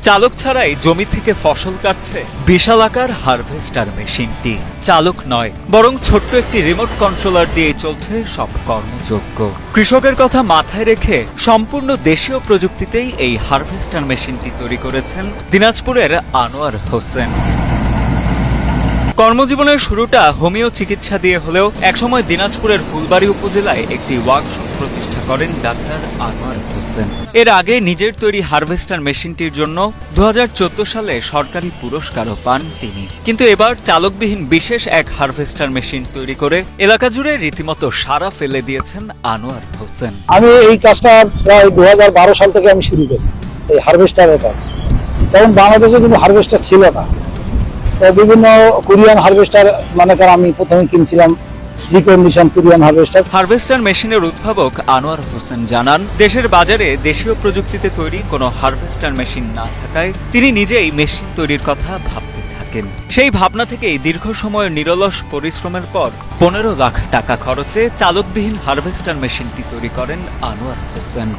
চালক ছাড়াই জমি থেকে ফসল কাটছে বিশালাকার হারভেস্টার মেশিনটি। চালক নয়, বরং ছোট্ট একটি রিমোট কন্ট্রোলার দিয়েই চলছে সব কর্মযোগ্য। কৃষকের কথা মাথায় রেখে সম্পূর্ণ দেশীয় প্রযুক্তিতেই এই হারভেস্টার মেশিনটি তৈরি করেছেন দিনাজপুরের আনোয়ার হোসেন। কর্মজীবনের শুরুটা হোমিও চিকিৎসা দিয়ে হলেও একসময় দিনাজপুরের ফুলবাড়ী উপজেলায় একটি ওয়ার্কশপ প্রতিষ্ঠা করেন ডাক্তার আনোয়ার হোসেন। এর আগে নিজের তৈরি হারভেস্টার মেশিনটির জন্য 2014 সালে সরকারি পুরস্কারও পান তিনি। কিন্তু এবার চালকবিহীন বিশেষ এক হারভেস্টার মেশিন তৈরি করে এলাকা জুড়ে রীতিমতো সাড়া ফেলে দিয়েছেন আনোয়ার হোসেন। আমি এই কাজটা প্রায় 2012 সাল থেকে আমি শুরু করি, এই হারভেস্টারের কাজ। তখন বাংলাদেশে কিন্তু হারভেস্টার ছিল না, বিভিন্ন কোরিয়ান হারভেস্টার আমি প্রথমে কিনছিলাম রিকন্ডিশন কোরিয়ান হারভেস্টার মেশিনের উদ্ভাবক আনোয়ার হোসেন জানান, দেশের বাজারে দেশীয় প্রযুক্তিতে তৈরি কোনো হারভেস্টার মেশিন না থাকায় তিনি নিজেই মেশিন তৈরির কথা ভাবতে থাকেন। সেই ভাবনা থেকেই দীর্ঘ সময়ের নিরলস পরিশ্রমের পর 15 লাখ টাকা খরচে চালকবিহীন হারভেস্টার মেশিনটি তৈরি করেন আনোয়ার হোসেন।